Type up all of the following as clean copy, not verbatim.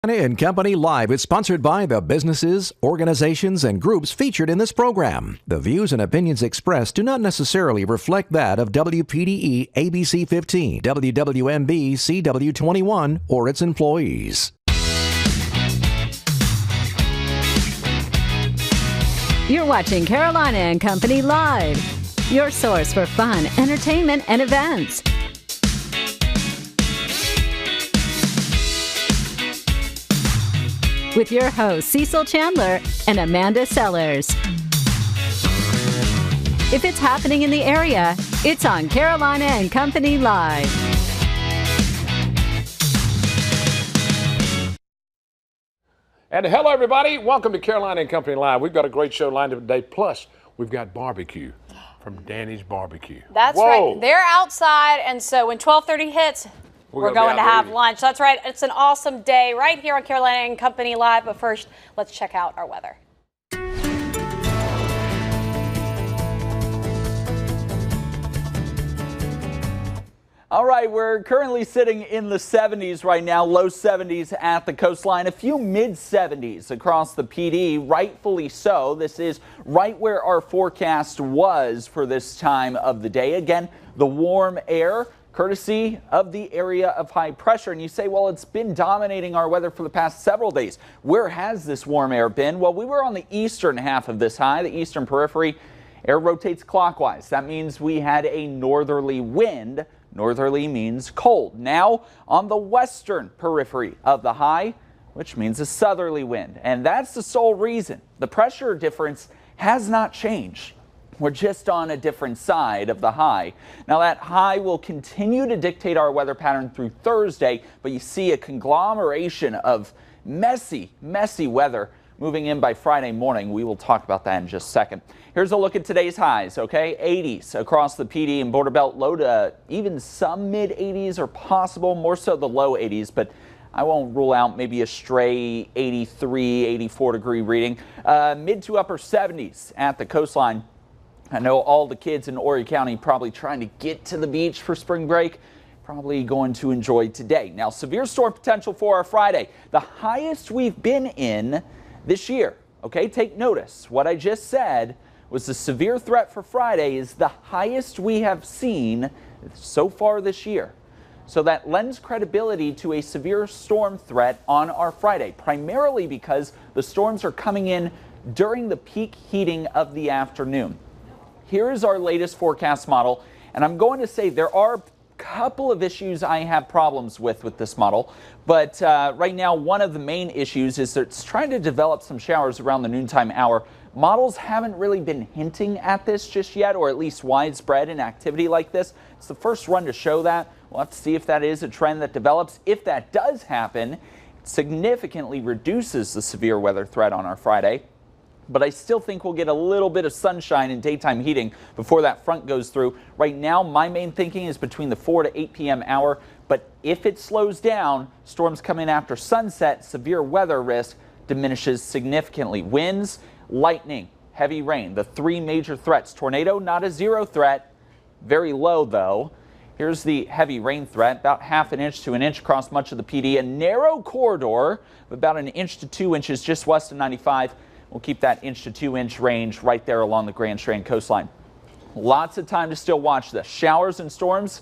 And Company Live is sponsored by the businesses, organizations, and groups featured in this program. The views and opinions expressed do not necessarily reflect that of WPDE ABC 15, WWMB CW 21, or its employees. You're watching Carolina and Company Live, your source for fun, entertainment, and events. With your hosts, Cecil Chandler and Amanda Sellers. If it's happening in the area, it's on Carolina and Company Live. And hello, everybody. Welcome to Carolina and Company Live. We've got a great show lined up today. Plus, we've got barbecue from Danny's Barbecue. That's right. They're outside, and so when 12:30 hits, we're going to have lunch. That's right. It's an awesome day right here on Carolina and Company Live. But first, let's check out our weather. All right, we're currently sitting in the 70s right now, low 70s at the coastline, a few mid 70s across the PD, rightfully so. This is right where our forecast was for this time of the day. Again, the warm air, courtesy of the area of high pressure. And you say, well, it's been dominating our weather for the past several days. Where has this warm air been? Well, we were on the eastern half of this high, the eastern periphery. Air rotates clockwise. That means we had a northerly wind. Northerly means cold. Now on the western periphery of the high, which means a southerly wind. And that's the sole reason. The pressure difference has not changed. We're just on a different side of the high. Now that high will continue to dictate our weather pattern through Thursday, but you see a conglomeration of messy weather moving in by Friday morning. We will talk about that in just a second. Here's a look at today's highs, okay? 80s across the PD and border belt, low to even some mid 80s are possible, more so the low 80s, but I won't rule out maybe a stray 83, 84 degree reading. Mid to upper 70s at the coastline. I know all the kids in Horry County probably trying to get to the beach for spring break. Probably going to enjoy today. Now, severe storm potential for our Friday. The highest we've been in this year. Okay, take notice. What I just said was the severe threat for Friday is the highest we have seen so far this year. So that lends credibility to a severe storm threat on our Friday, primarily because the storms are coming in during the peak heating of the afternoon. Here is our latest forecast model, and I'm going to say there are a couple of issues I have problems with this model, but right now one of the main issues is that it's trying to develop some showers around the noontime hour. Models haven't really been hinting at this just yet, or at least widespread in activity like this. It's the first run to show that. We'll have to see if that is a trend that develops. If that does happen, it significantly reduces the severe weather threat on our Friday. But I still think we'll get a little bit of sunshine and daytime heating before that front goes through. Right now, my main thinking is between the 4 to 8 p.m. hour. But if it slows down, storms come in after sunset, severe weather risk diminishes significantly. Winds, lightning, heavy rain, the three major threats. Tornado, not a zero threat, very low though. Here's the heavy rain threat, about ½ an inch to an inch across much of the PD. A narrow corridor of about 1 inch to 2 inches just west of 95. We'll keep that 1 to 2 inch range right there along the Grand Strand coastline. Lots of time to still watch this. Showers and storms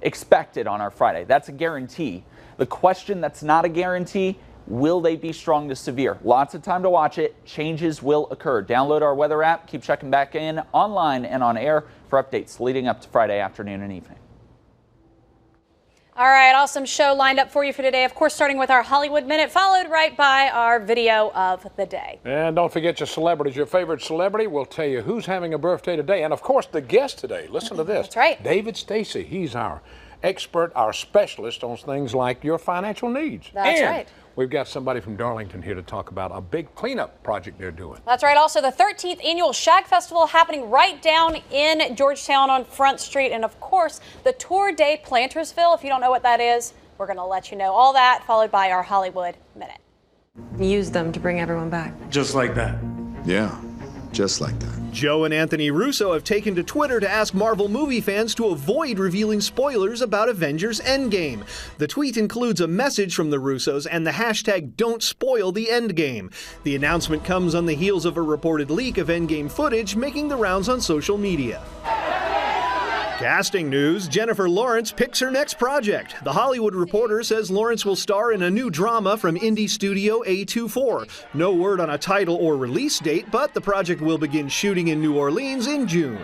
expected on our Friday. That's a guarantee. The question that's not a guarantee, will they be strong to severe? Lots of time to watch it. Changes will occur. Download our weather app. Keep checking back in online and on air for updates leading up to Friday afternoon and evening. All right, awesome show lined up for you for today. Of course, starting with our Hollywood Minute, followed right by our video of the day. And don't forget your celebrities. Your favorite celebrity will tell you who's having a birthday today. And, of course, the guest today. Listen to this. That's right. David Stacy. He's our expert, our specialist on things like your financial needs. That's right. We've got somebody from Darlington here to talk about a big cleanup project they're doing. That's right. Also, the 13th annual Shag Festival happening right down in Georgetown on Front Street. And, of course, the Tour de Plantersville. If you don't know what that is, we're going to let you know all that, followed by our Hollywood Minute. Use them to bring everyone back. Just like that. Yeah. just like that. Joe and Anthony Russo have taken to Twitter to ask Marvel movie fans to avoid revealing spoilers about Avengers Endgame. The tweet includes a message from the Russos and the hashtag Don't Spoil the Endgame. The announcement comes on the heels of a reported leak of Endgame footage making the rounds on social media. Casting news, Jennifer Lawrence picks her next project. The Hollywood Reporter says Lawrence will star in a new drama from indie studio A24. No word on a title or release date, but the project will begin shooting in New Orleans in June.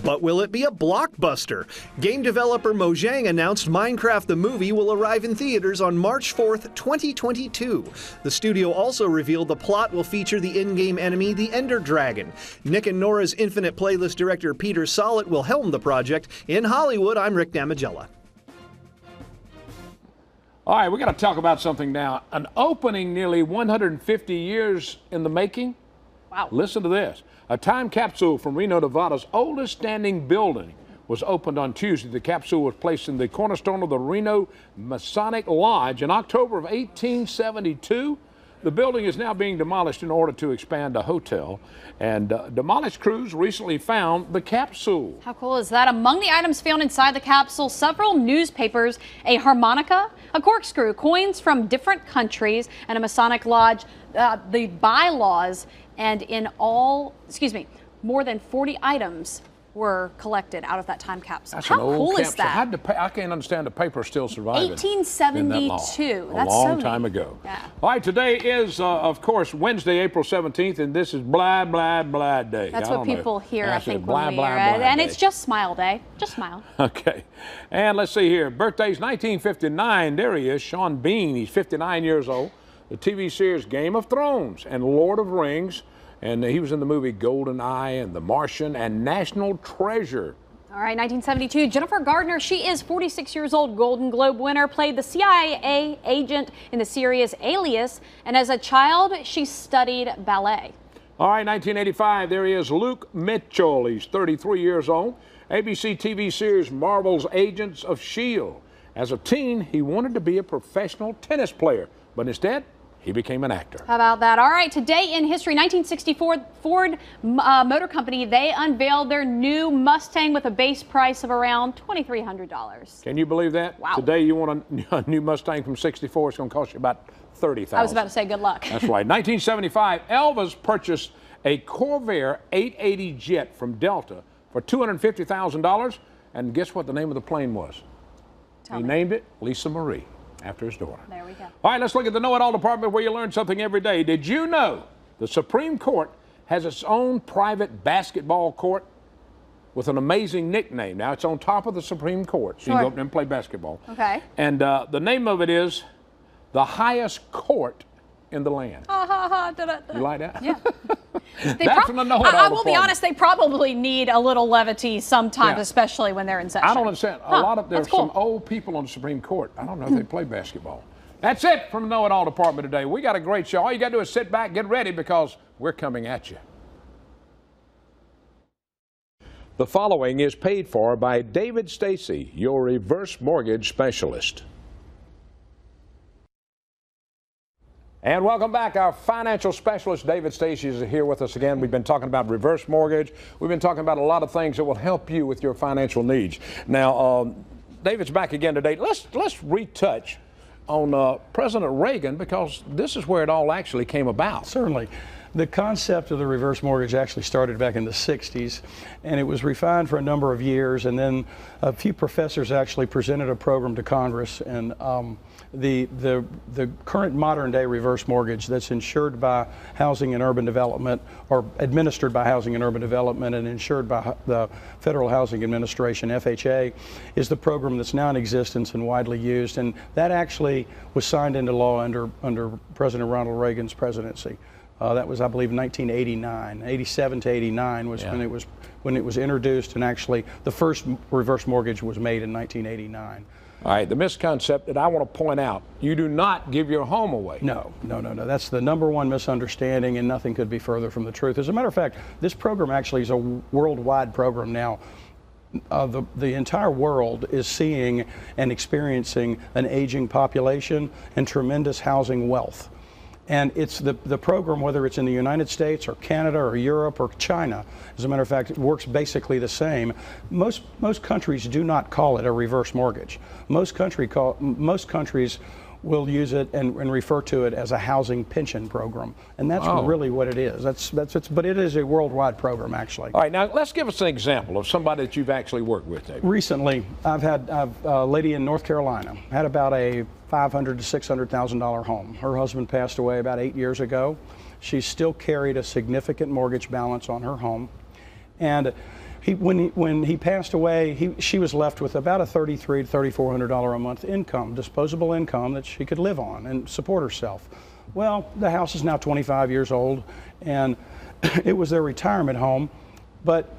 But will it be a blockbuster? Game developer Mojang announced Minecraft the movie will arrive in theaters on March 4th, 2022. The studio also revealed the plot will feature the in-game enemy, the Ender Dragon. Nick and Nora's Infinite Playlist director Peter Sollett will helm the project. In Hollywood, I'm Rick Damagella. All right, we got to talk about something now. An opening nearly 150 years in the making. Wow. Listen to this. A time capsule from Reno, Nevada's oldest standing building was opened on Tuesday. The capsule was placed in the cornerstone of the Reno Masonic Lodge in October of 1872. The building is now being demolished in order to expand a hotel, and demolished crews recently found the capsule. How cool is that? Among the items found inside the capsule, several newspapers, a harmonica, a corkscrew, coins from different countries, and a Masonic lodge, the bylaws, and in all, more than 40 items were collected out of that time capsule. That's How an old cool capsule. is that? I can't understand the paper still surviving. 1872. That's a long time ago. Yeah. All right, today is, of course, Wednesday, April 17th, and this is Blah, Blah, Blah Day. That's what people hear, I think, blah, when we blah, hear blah it. And day. it's just Smile Day. Just smile. Okay. And let's see here. Birthdays 1959. There he is, Sean Bean. He's 59 years old. The TV series Game of Thrones and Lord of Rings. And he was in the movie Golden Eye and The Martian and National Treasure. All right, 1972, Jennifer Gardner, she is 46 years old, Golden Globe winner, played the CIA agent in the series Alias, and as a child, she studied ballet. All right, 1985, there he is, Luke Mitchell. He's 33 years old. ABC TV series Marvel's Agents of S.H.I.E.L.D. As a teen, he wanted to be a professional tennis player, but instead, he became an actor. How about that? All right, today in history, 1964, Ford Motor Company, they unveiled their new Mustang with a base price of around $2,300. Can you believe that? Wow. Today, you want a new Mustang from 64, it's going to cost you about $30,000. I was about to say good luck. That's right. 1975, Elvis purchased a Corvair 880 jet from Delta for $250,000. And guess what the name of the plane was? He named it Lisa Marie, after his daughter. There we go. All right, let's look at the Know-It-All department where you learn something every day. Did you know the Supreme Court has its own private basketball court with an amazing nickname? Now, it's on top of the Supreme Court, so you can go up there and play basketball. Okay. And the name of it is the highest court in the land. You like that? Yeah. That's from the Know-It-All I will be department. honest, they probably need a little levity sometimes, Yeah. especially when they're in session. I don't understand. A lot of there's that's cool. some old people on the Supreme Court. I don't know if they play basketball. That's it from the Know-It-All department today. We got a great show. All you got to do is sit back, get ready, because we're coming at you. The following is paid for by David Stacy, your reverse mortgage specialist. And welcome back. Our financial specialist, David Stacy, is here with us again. We've been talking about reverse mortgage. We've been talking about a lot of things that will help you with your financial needs. Now, David's back again today. Let's retouch on President Reagan, because this is where it all actually came about. Certainly. The concept of the reverse mortgage actually started back in the 60s, and it was refined for a number of years, and then a few professors actually presented a program to Congress, and the current modern day reverse mortgage that's insured by Housing and Urban Development, or administered by Housing and Urban Development and insured by the Federal Housing Administration, FHA, is the program that's now in existence and widely used, and that actually was signed into law under President Ronald Reagan's presidency. That was, I believe, 1989. 87 to 89 was when it was introduced, and actually the first reverse mortgage was made in 1989. All right, the misconcept that I want to point out, you do not give your home away. No. That's the number one misunderstanding, and nothing could be further from the truth. As a matter of fact, this program actually is a worldwide program now. The entire world is seeing and experiencing an aging population and tremendous housing wealth. And it's the program, whether it's in the United States or Canada or Europe or China. As a matter of fact, it works basically the same. Most countries do not call it a reverse mortgage. Most countries will use it and refer to it as a housing pension program, and that's really what it is. But it is a worldwide program, actually. All right, now let's give us an example of somebody that you've actually worked with, David. Recently, I've had a lady in North Carolina had about a $500,000 to $600,000 home. Her husband passed away about 8 years ago. She still carried a significant mortgage balance on her home, and when he passed away, she was left with about a $3,300 to $3,400 a month income, disposable income that she could live on and support herself. Well, the house is now 25 years old, and it was their retirement home. But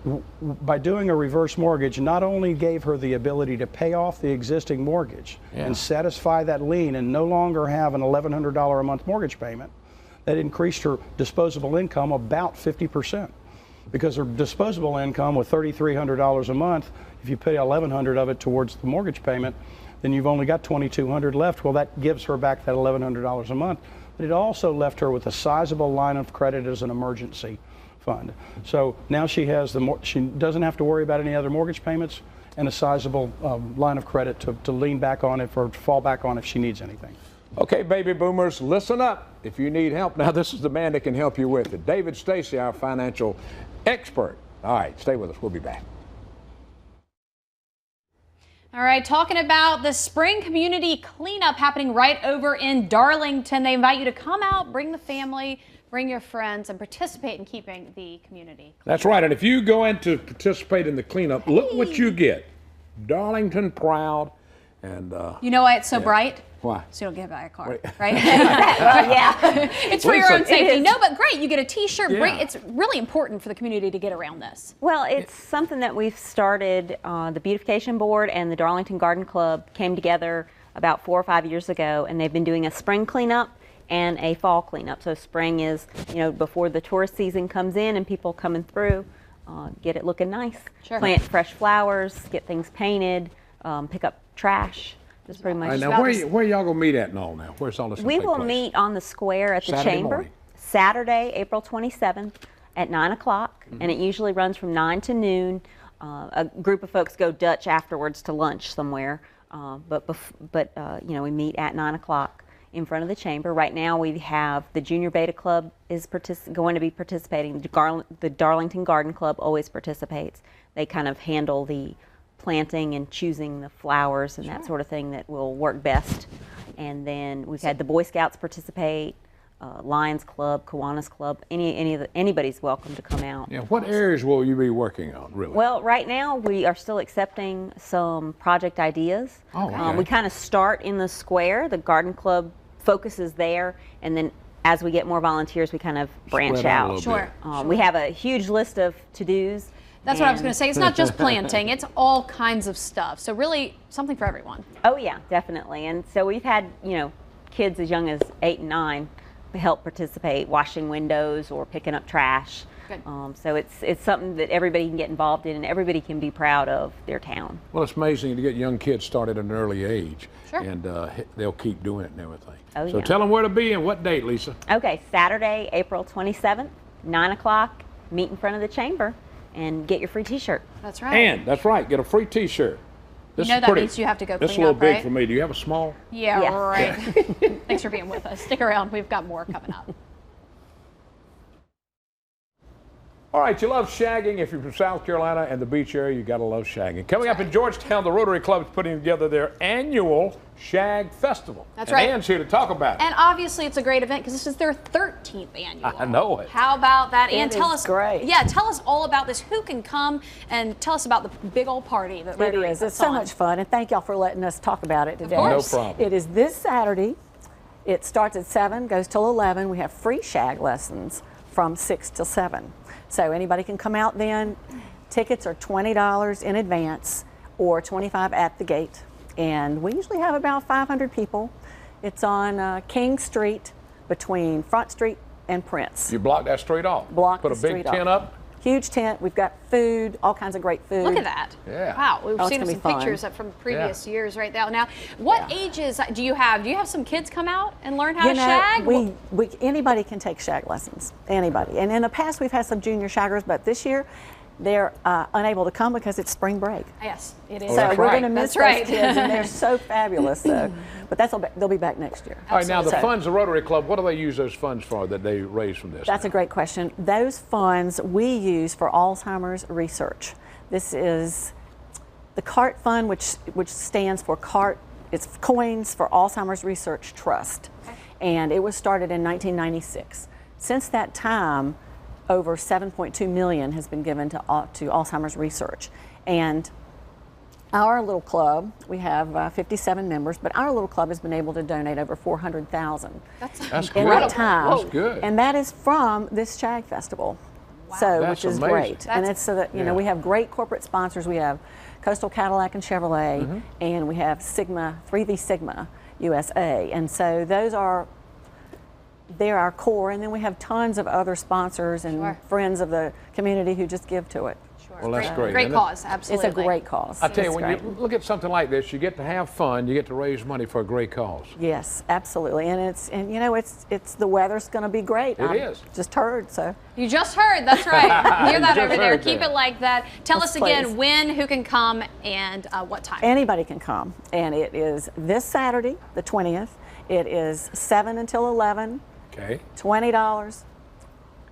by doing a reverse mortgage, not only gave her the ability to pay off the existing mortgage and satisfy that lien and no longer have an $1,100 a month mortgage payment, that increased her disposable income about 50%. Because her disposable income with $3,300 a month, if you pay $1,100 of it towards the mortgage payment, then you've only got $2,200 left. Well, that gives her back that $1,100 a month. But it also left her with a sizable line of credit as an emergency fund. So now she has she doesn't have to worry about any other mortgage payments and a sizable line of credit to lean back on if or fall back on if she needs anything. Okay, baby boomers, listen up if you need help. Now, this is the man that can help you with it. David Stacy, our financial expert. All right, stay with us. We'll be back. All right, talking about the spring community cleanup happening right over in Darlington. They invite you to come out, bring the family, bring your friends, and participate in keeping the community clean. That's right, and if you go in to participate in the cleanup, look what you get. Darlington proud, and you know why it's so bright? Why? So you don't get hit by a car, right? Yeah. It's for your own safety. No, but great. You get a T-shirt. Yeah. It's really important for the community to get around this. Well, it's something that we've started. The Beautification Board and the Darlington Garden Club came together about 4 or 5 years ago, and they've been doing a spring cleanup and a fall cleanup. So spring is, before the tourist season comes in and people coming through, get it looking nice. Sure. Plant fresh flowers, get things painted, pick up trash. Just pretty much. Now, where y'all gonna meet at and all now? Where's all this? We will meet on the square at the Saturday Chamber, morning. Saturday, April 27th at 9 o'clock, and it usually runs from 9 to noon. A group of folks go Dutch afterwards to lunch somewhere, but we meet at 9 o'clock in front of the Chamber. Right now we have the Junior Beta Club is going to be participating. The Darlington Garden Club always participates. They kind of handle the planting and choosing the flowers and that sort of thing that will work best. And then we've had the Boy Scouts participate, Lions Club, Kiwanis Club. Anybody's welcome to come out. Yeah. What areas will you be working on, really? Well, right now we are still accepting some project ideas. Oh, okay. We kind of start in the square. The Garden Club focuses there, and then as we get more volunteers, we kind of branch Spread out a out. little bit. Sure. We have a huge list of to-dos. That's what I was going to say. It's not just planting. It's all kinds of stuff. So really something for everyone. Oh yeah, definitely. And so we've had, kids as young as 8 and 9 help participate, washing windows or picking up trash. Good. So it's something that everybody can get involved in and everybody can be proud of their town. Well, it's amazing to get young kids started at an early age. Sure. And they'll keep doing it and everything. Oh, So yeah. tell them where to be and what date, Lisa. Okay, Saturday, April 27th, 9 o'clock, meet in front of the Chamber and get your free T-shirt. That's right. And that's right, get a free T-shirt. This You know is that pretty. means you have to go This is a clean little up, big right? for me. Do you have a small? Yeah, Yes. right. Thanks for being with us. Stick around. We've got more coming up. All right, you love shagging. If you're from South Carolina and the beach area, you gotta love shagging. Coming up in Georgetown, the Rotary Club is putting together their annual Shag Festival. That's and right. Ann's here to talk about it. And obviously it's a great event because this is their 13th annual. I know it. How about that? Ann, It tell is us. great. Yeah, tell us all about this. Who can come and tell us about the big old party that It Rotary is. puts It's so on. much fun, and thank y'all for letting us talk about it today. course. No problem. It is this Saturday. It starts at 7, goes till 11. We have free shag lessons from 6 till 7. So anybody can come out then. Tickets are $20 in advance or $25 at the gate. And we usually have about 500 people. It's on King Street between Front Street and Prince. You block that street off. Block Put the a big street off. tent up. Huge tent. We've got food, all kinds of great food. Look at that. Yeah. Wow, we've Oh, it's seen gonna some be fun. pictures from previous years right now. Now, what ages do you have? Do you have some kids come out and learn how to shag? Anybody can take shag lessons, anybody. And in the past, we've had some junior shaggers, but this year, they're unable to come because it's spring break. Yes, it is. So we're going to miss That's those kids, and they're so fabulous. So, but they'll be back next year. All right, now the So- funds, the Rotary Club, what do they use those funds for that they raise from this? That's a great question. Those funds we use for Alzheimer's research. This is the CART fund, which stands for CART. It's Coins for Alzheimer's Research Trust, and it was started in 1996. Since that time, over 7.2 million has been given to Alzheimer's research. And our little club, we have 57 members, but our little club has been able to donate over 400,000 That's in good. that time. That's good. And that is from this Shag Festival. Wow. So, That's which is amazing. great. And it's so that, you know, we have great corporate sponsors. We have Coastal Cadillac and Chevrolet, and we have Sigma, 3V Sigma USA. And so they're our core, and then we have tons of other sponsors and friends of the community who just give to it. Well, that's great. Great isn't it? cause, absolutely. It's a great cause. I tell you, It's when great. you look at something like this, you get to have fun, you get to raise money for a great cause. Yes, absolutely, and you know it's the weather's going to be great. It is. Just heard so. You just heard, that's right. Hear that just over there. heard Keep that. it like that. Tell Yes, us again please. when, who can come, and what time. Anybody can come, and it is this Saturday, the 20th. It is 7 until 11. Okay. $20,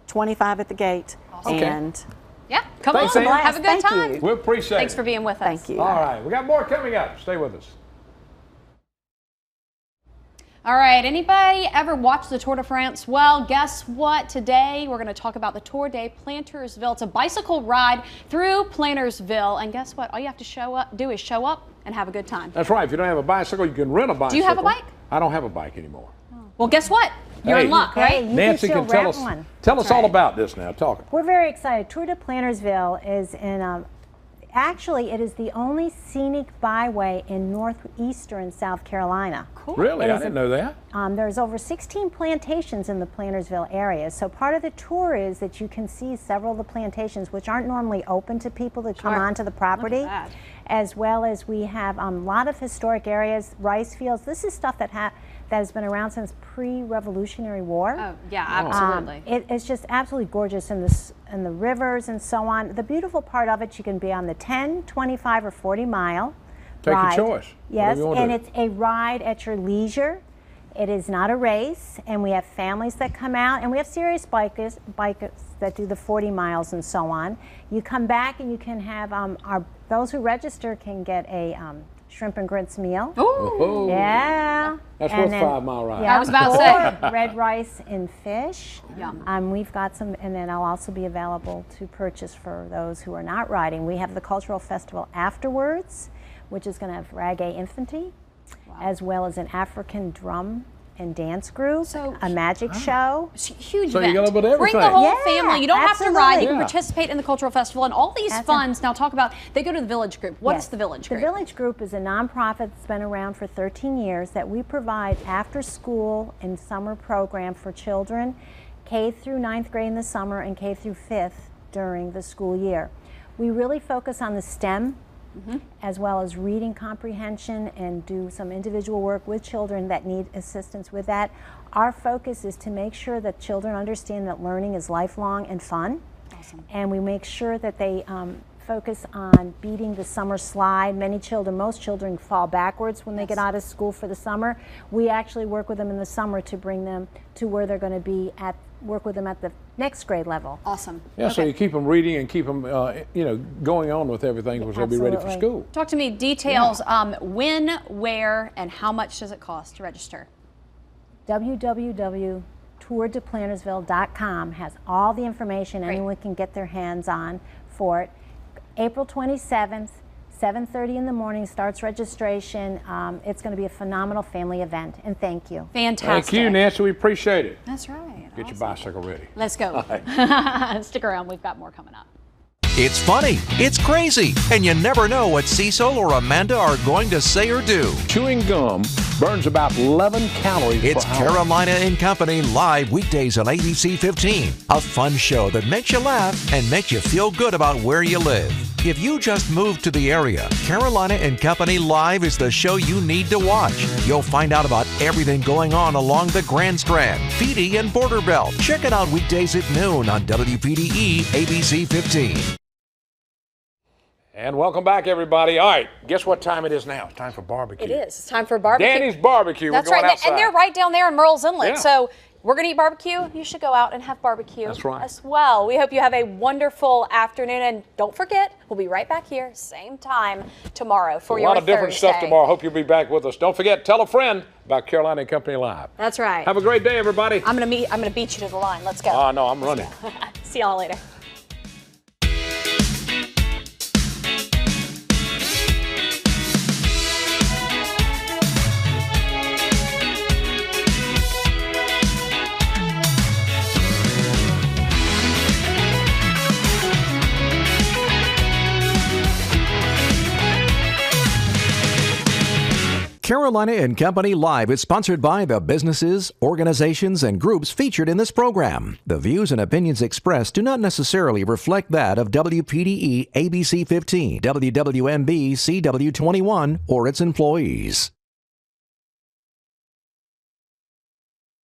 $25 at the gate, Okay. and Yeah, come Thanks, on, Ann. have a good Thank time. you. We appreciate it. Thanks for being with us. thank you. All right, we got more coming up. Stay with us. All right, anybody ever watch the Tour de France? Well, guess what? Today we're going to talk about the Tour de Plantersville. It's a bicycle ride through Plantersville, and guess what? All you have to do is show up and have a good time. That's right. If you don't have a bicycle, you can rent a bicycle. Do you have a bike? I don't have a bike anymore. Well, guess what? You're Hey. in luck, right? You Nancy can can still tell rent us. one. Tell us all about this now. Talk. We're very excited. Tour de Plantersville is in actually it is the only scenic byway in northeastern South Carolina. Cool. Really? It I is didn't know that. There's over 16 plantations in the Plantersville area. So part of the tour is that you can see several of the plantations which aren't normally open to people to come onto the property. that. As well as we have a lot of historic areas, rice fields. This is stuff that has been around since pre-Revolutionary War. Oh, yeah, absolutely. It's just absolutely gorgeous in the rivers and so on. The beautiful part of it, you can be on the 10, 25, or 40 mile Take ride. your choice. Yes, Whatever you want to and do. it's a ride at your leisure. It is not a race, and we have families that come out, and we have serious bikers that do the 40 miles and so on. You come back and you can have those who register can get a shrimp and grits meal. Oh, Yeah. that's And worth then- 5 mile ride. Yeah, I was about to say. or red rice and fish. Yum. We've got some, and then I'll also be available to purchase for those who are not riding. We have the cultural festival afterwards, which is going to have reggae infanty, as well as an African drum and dance group, So- a magic show. It's a huge So you event. get a little bit of Bring the everything. whole Yeah, family. You don't have to ride. You absolutely. can Yeah. participate in the cultural festival and all these That's funds. Now talk about. They go to the Village Group. What is Yes. the Village Group? The Village Group is a nonprofit that's been around for 13 years that we provide after school and summer program for children K through 9th grade in the summer and K through 5th during the school year. We really focus on the STEM as well as reading comprehension and do some individual work with children that need assistance with that. Our focus is to make sure that children understand that learning is lifelong and fun. Awesome. And we make sure that they focus on beating the summer slide. Most children fall backwards when they get out of school for the summer. We actually work with them in the summer to bring them to where they're going to be work with them at the next grade level. Awesome. Yeah, so you keep them reading and keep them, going on with everything because they'll be ready for Absolutely. school. Talk to me details. When, where, and how much does it cost to register? www.tourdeplantersville.com has all the information anyone can get their hands on for it. April 27th, 7:30 in the morning starts registration. It's going to be a phenomenal family event, and thank you. Fantastic. Thank you, Nancy. We appreciate it. That's right. Get your bicycle ready. Let's go. Stick around. We've got more coming up. It's funny, it's crazy, and you never know what Cecil or Amanda are going to say or do. Chewing gum burns about 11 calories It's per hour. Carolina and Company live weekdays on ABC 15. A fun show that makes you laugh and makes you feel good about where you live. If you just moved to the area, Carolina and Company Live is the show you need to watch. You'll find out about everything going on along the Grand Strand, PD, and Border Belt. Check it out weekdays at noon on WPDE ABC 15. And welcome back, everybody. All right, guess what time it is now? It's time for barbecue. It is. It's time for barbecue. Danny's Barbecue. That's We're going right. outside. And they're right down there in Merle's Inlet. Yeah. So we're going to eat barbecue. You should go out and have barbecue That's right. as well. We hope you have a wonderful afternoon. And don't forget, we'll be right back here, same time tomorrow for A your lot of different stuff Thursday. tomorrow. Hope you'll be back with us. Don't forget, tell a friend about Carolina and Company Live. That's right. Have a great day, everybody. I'm going to beat you to the line. Let's go. Oh, no, I'm running. See y'all later. Carolina and Company Live is sponsored by the businesses, organizations, and groups featured in this program. The views and opinions expressed do not necessarily reflect that of WPDE ABC 15, WWMB CW21, or its employees.